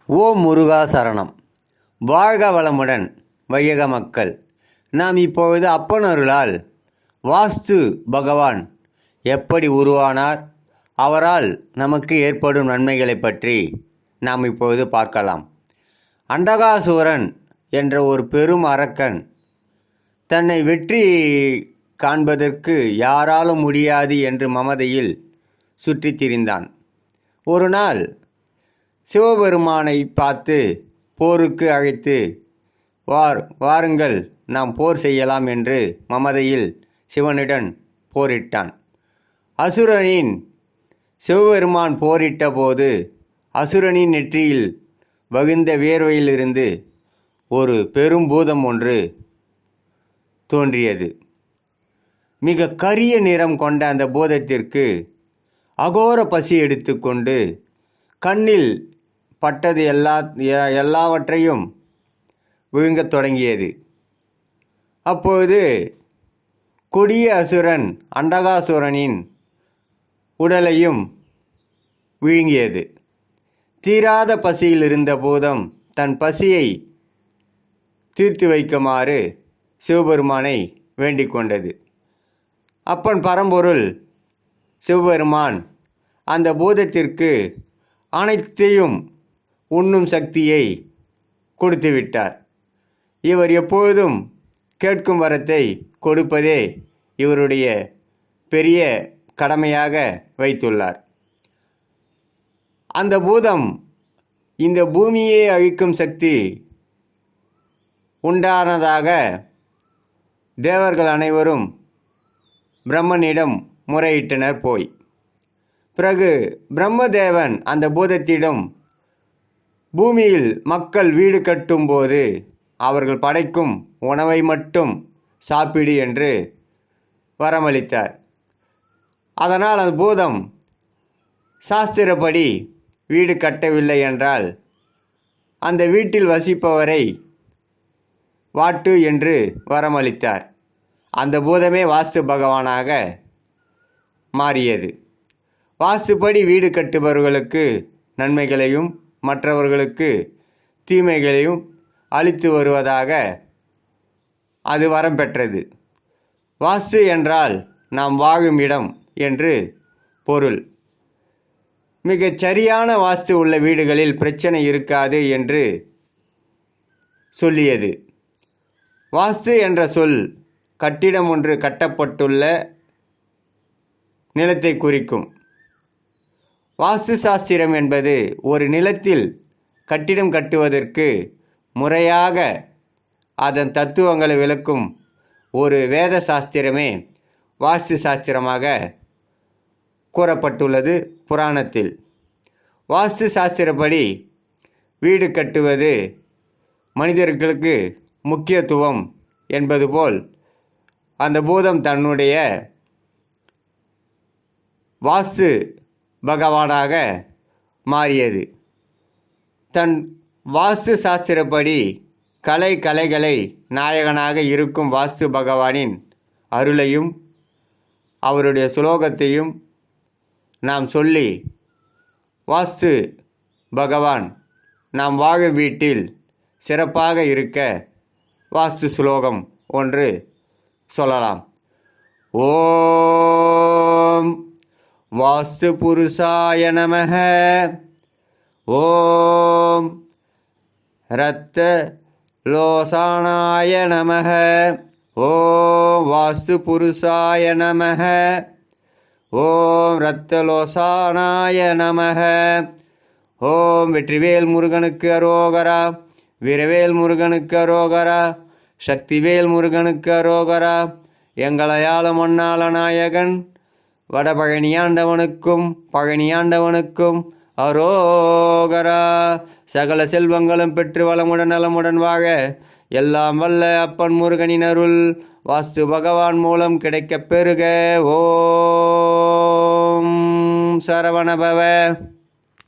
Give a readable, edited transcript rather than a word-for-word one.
ஓம் முருகா சரணம். வாழ்க வளமுடன் வையக மக்கள். நாம் இப்பொழுது அப்பன் அருளால் வாஸ்து பகவான் எப்படி உருவானார், அவரால் நமக்கு ஏற்படும் நன்மைகளை பற்றி நாம் இப்பொழுது பார்க்கலாம். அண்டகாசூரன் என்ற ஒரு பெரும் அரக்கன் தன்னை வெற்றி காண்பதற்கு யாராலும் முடியாது என்று மமதையில் சுற்றித் திரிந்தான். ஒரு நாள் சிவபெருமானை பார்த்து போருக்கு அழைத்து வாருங்கள் நாம் போர் செய்யலாம் என்று மமதையில் சிவனுடன் போரிட்டான். அசுரனின் சிவபெருமான் போரிட்ட போது அசுரனின் நெற்றியில் வகுந்த வேர்வையிலிருந்து ஒரு பெரும் பூதம் ஒன்று தோன்றியது. மிக கரிய நிறம் கொண்ட அந்த பூதத்திற்கு அகோர பசி எடுத்துக்கொண்டு கண்ணில் பட்டது எல்லாவற்றையும் விழுங்கத் தொடங்கியது. அப்பொழுது கொடிய அசுரன் அண்டகாசுரனின் உடலையும் விழுங்கியது. தீராத பசியில் இருந்த பூதம் தன் பசியை தீர்த்து வைக்குமாறு சிவபெருமானை வேண்டிக் கொண்டது. அப்பன் பரம்பொருள் சிவபெருமான் அந்த பூதத்திற்கு அனைத்தையும் உண்ணும் சக்தியை கொடுத்து விட்டார். இவர் எப்பொழுதும் கேட்கும் வரத்தை கொடுப்பதே இவருடைய பெரிய கடமையாக வைத்துள்ளார். அந்த பூதம் இந்த பூமியை அழிக்கும் சக்தி உண்டானதாக தேவர்கள் அனைவரும் பிரம்மனிடம் முறையிட்டனர். பிறகு பிரம்மதேவன் அந்த பூதத்திடம் பூமியில் மக்கள் வீடு கட்டும்போது அவர்கள் படைக்கும் உணவை மட்டும் சாப்பிடு என்று வரமளித்தார். அதனால் அந்த பூதம் சாஸ்திரப்படி வீடு கட்டவில்லை என்றால் அந்த வீட்டில் வசிப்பவரை வாட்டு என்று வரமளித்தார். அந்த பூதமே வாஸ்து பகவானாக மாறியது. வாஸ்துப்படி வீடு கட்டுபவர்களுக்கு நன்மைகளையும் மற்றவர்களுக்கு தீமைகளையும் அளித்து வருவதாக அது வரம் பெற்றது. வாஸ்து என்றால் நாம் வாழும் இடம் என்று பொருள். மிகச் சரியான வாஸ்து உள்ள வீடுகளில் பிரச்சனை இருக்காது என்று சொல்லியது. வாஸ்து என்ற சொல் கட்டிடம் ஒன்று கட்டப்பட்டுள்ள நிலத்தை குறிக்கும். வாஸ்து சாஸ்திரம் என்பது ஒரு நிலத்தில் கட்டிடம் கட்டுவதற்கு முறையாக அதன் தத்துவங்களை விளக்கும் ஒரு வேத சாஸ்திரமே வாஸ்து சாஸ்திரமாக கூறப்பட்டுள்ளது புராணத்தில். வாஸ்து சாஸ்திரப்படி வீடு கட்டுவது மனிதர்களுக்கு முக்கியத்துவம் என்பது போல் அந்த பூதம் தன்னுடைய வாஸ்து பகவானாக மாறியது. தன் வாஸ்து சாஸ்திரப்படி கலைகளை நாயகனாக இருக்கும் வாஸ்து பகவானின் அருளையும் அவருடைய சுலோகத்தையும் நாம் சொல்லி வாஸ்து பகவான் நாம் வாழும் வீட்டில் சிறப்பாக இருக்க வாஸ்து சுலோகம் ஒன்று சொல்லலாம். ஓம் வாஸ்து புருஷாய நமஹ. ஓம் இரத்த லோசானாய நமஹ. ஓம் வாஸ்து புருஷாய நமஹ. ஓம் இரத்த லோசானாய நமஹ. ஓம் வெற்றிவேல் முருகனுக்கு அரோகரா. வீரவேல் முருகனுக்கு அரோகரா. சக்திவேல் முருகனுக்கு அரோகரா. எங்களையாளும் மண்ணாள நாயகன் வடபழனியாண்டவனுக்கும் பழனியாண்டவனுக்கும் அரோகரா. சகல செல்வங்களும் பெற்று வளமுடன் நலமுடன் வாழ எல்லாம் வல்ல அப்பன் முருகனின் அருள் வாஸ்து பகவான் மூலம் கிடைக்கப் பெறுக. ஓம் சரவணபவ.